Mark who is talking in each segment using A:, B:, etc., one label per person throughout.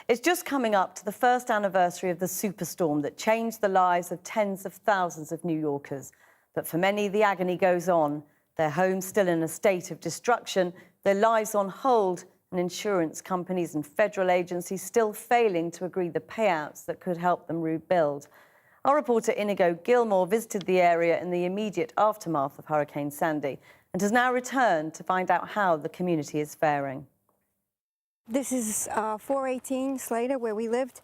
A: It's just coming up to the first anniversary of the superstorm that changed the lives of tens of thousands of New Yorkers. But for many, the agony goes on. Their homes still in a state of destruction, their lives on hold, and insurance companies and federal agencies still failing to agree the payouts that could help them rebuild. Our reporter Inigo Gilmore visited the area in the immediate aftermath of Hurricane Sandy and has now returned to find out how the community is faring.
B: This is 418 Slater, where we lived.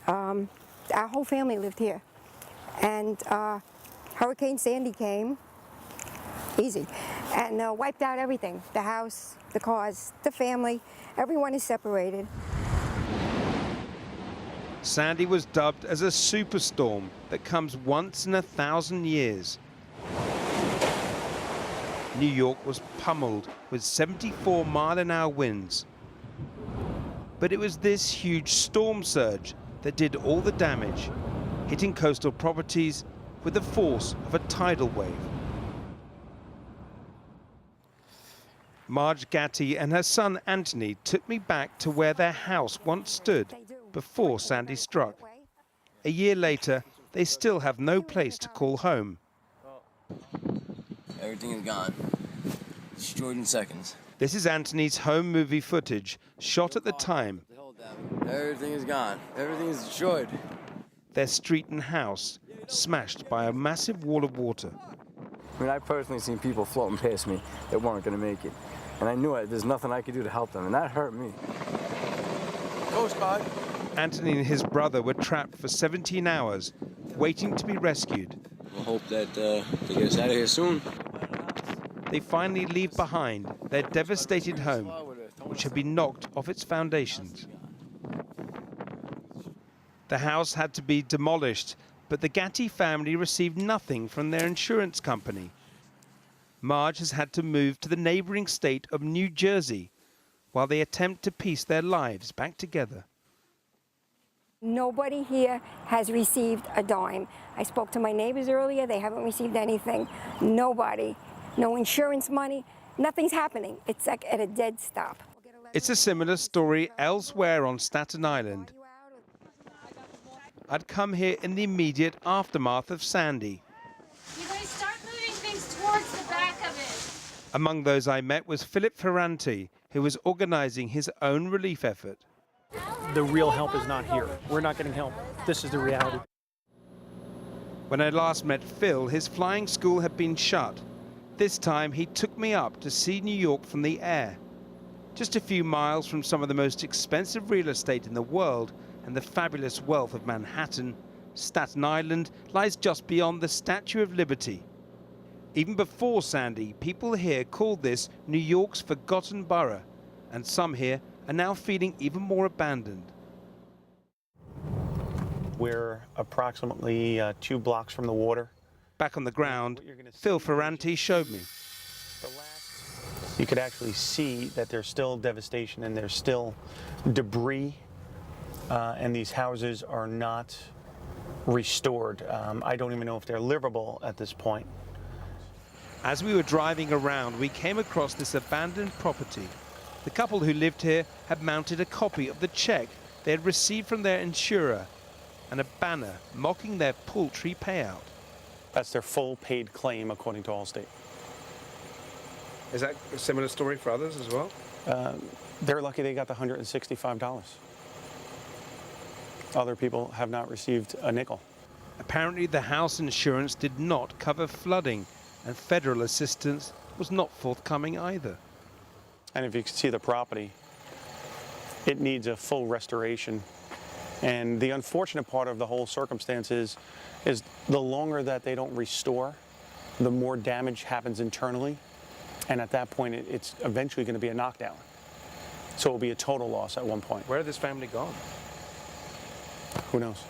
B: Our whole family lived here. And Hurricane Sandy came, easy, and wiped out everything. The house, the cars, the family, everyone is separated.
C: Sandy was dubbed as a superstorm that comes once in 1,000 years. New York was pummeled with 74-mile-an-hour winds. But it was this huge storm surge that did all the damage, hitting coastal properties with the force of a tidal wave. Marge Gatti and her son Anthony took me back to where their house once stood before Sandy struck. A year later, they still have no place to call home.
D: Everything is gone. Destroyed in seconds.
C: This is Anthony's home movie footage, shot at the time.
D: Everything is gone. Everything is destroyed.
C: Their street and house smashed by a massive wall of water.
D: I mean, I personally seen people floating past me that weren't going to make it. And I knew there's nothing I could do to help them, and that hurt me. Coast Guard.
C: Anthony and his brother were trapped for 17 hours, waiting to be rescued.
D: We'll hope that they get us out of here soon.
C: They finally leave behind their devastated home, which had been knocked off its foundations. The house had to be demolished, but the Gatti family received nothing from their insurance company. Marge has had to move to the neighboring state of New Jersey while they attempt to piece their lives back together.
B: Nobody here has received a dime. I spoke to my neighbors earlier. They haven't received anything. Nobody. No insurance money. Nothing's happening. It's like at a dead stop.
C: It's a similar story elsewhere on Staten Island. I'd come here in the immediate aftermath of Sandy.
E: You guys start moving things towards the back of it.
C: Among those I met was Philip Ferranti, who was organizing his own relief effort.
F: The real help is not here. We're not getting help. This is the reality.
C: When I last met Phil, his flying school had been shut. This time he took me up to see New York from the air. Just a few miles from some of the most expensive real estate in the world and the fabulous wealth of Manhattan, Staten Island lies just beyond the Statue of Liberty. Even before Sandy, people here called this New York's forgotten borough, and some here are now feeling even more abandoned.
F: We're approximately 2 blocks from the water.
C: Back on the ground, Phil Ferranti showed me.
F: You could actually see that there's still devastation and there's still debris, and these houses are not restored. I don't even know if they're livable at this point.
C: As we were driving around, we came across this abandoned property. The couple who lived here had mounted a copy of the check they had received from their insurer and a banner mocking their paltry payout.
F: That's their full paid claim, according to Allstate.
C: Is that a similar story for others as well?
F: They're lucky they got the $165. Other people have not received a nickel.
C: Apparently the house insurance did not cover flooding, and federal assistance was not forthcoming either.
F: And if you can see the property, it needs a full restoration. And the unfortunate part of the whole circumstance is the longer that they don't restore, the more damage happens internally. And at that point, it's eventually going to be a knockdown. So it will be a total loss at one point.
C: Where had this family gone?
F: Who knows?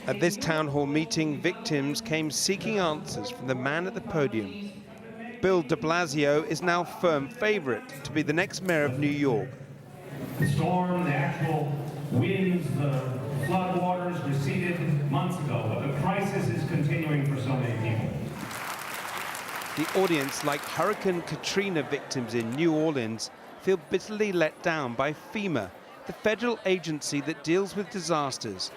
C: At this town hall meeting, victims came seeking answers from the man at the podium. Bill de Blasio is now firm favorite to be the next mayor of New York.
G: The storm, the actual winds, the flood waters receded months ago, but the crisis is continuing for so many people.
C: The audience, like Hurricane Katrina victims in New Orleans, feel bitterly let down by FEMA, the federal agency that deals with disasters.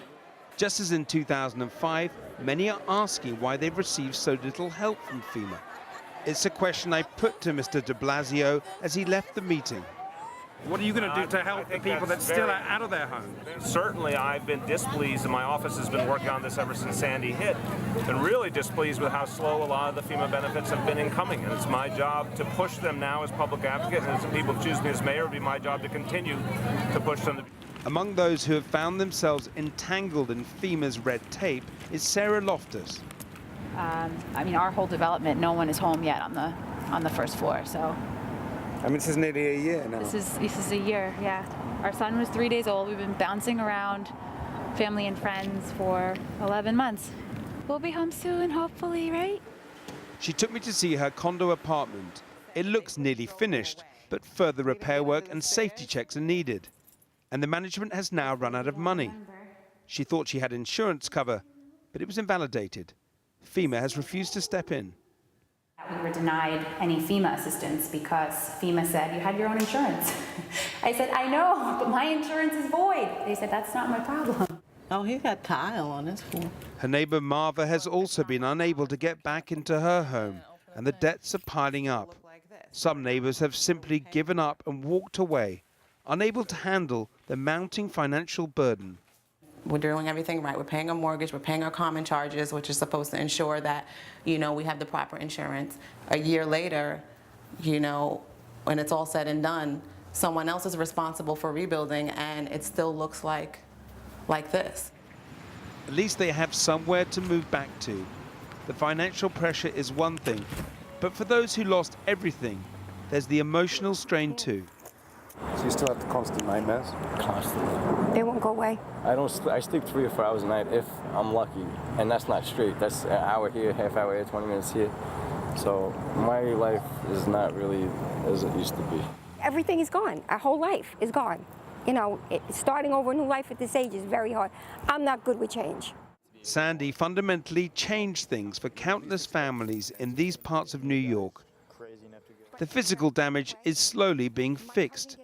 C: Just as in 2005, many are asking why they've received so little help from FEMA. It's a question I put to Mr. de Blasio as he left the meeting.
H: What are you going to do to help the people that still are out of their homes?
I: Certainly, I've been displeased, and my office has been working on this ever since Sandy hit. Been really displeased with how slow a lot of the FEMA benefits have been incoming, and it's my job to push them now as public advocate, and as the people who choose me as mayor, it'll be my job to continue to push them.
C: Among those who have found themselves entangled in FEMA's red tape is Sarah Loftus.
J: I mean, our whole development, no one is home yet on the first floor, so.
H: I mean, this is nearly a year now.
J: This is a year, yeah. Our son was 3 days old. We've been bouncing around family and friends for 11 months. We'll be home soon, hopefully, right?
C: She took me to see her condo apartment. It looks nearly finished, but further repair work and safety checks are needed. And the management has now run out of money. She thought she had insurance cover, but it was invalidated. FEMA has refused to step in.
J: We were denied any FEMA assistance because FEMA said you had your own insurance. I said, I know, but my insurance is void. They said, that's not my problem.
K: Oh, he's got tile on his floor.
C: Her neighbor Marva has also been unable to get back into her home, and the debts are piling up. Some neighbors have simply given up and walked away, unable to handle the mounting financial burden.
K: We're doing everything right. We're paying our mortgage, we're paying our common charges, which is supposed to ensure that, you know, we have the proper insurance. A year later, you know, when it's all said and done, someone else is responsible for rebuilding, and it still looks like this.
C: At least they have somewhere to move back to. The financial pressure is one thing, but for those who lost everything, there's the emotional strain too.
D: So you still have the constant nightmares? Constantly.
B: They won't go away.
D: I sleep 3 or 4 hours a night if I'm lucky, and that's not straight. That's an hour here, half hour here, 20 minutes here. So my life is not really as it used to be.
B: Everything is gone. Our whole life is gone. You know, starting over a new life at this age is very hard. I'm not good with change.
C: Sandy fundamentally changed things for countless families in these parts of New York. The physical damage is slowly being fixed,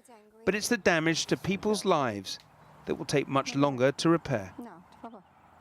C: but it's the damage to people's lives that will take much longer to repair.
B: No.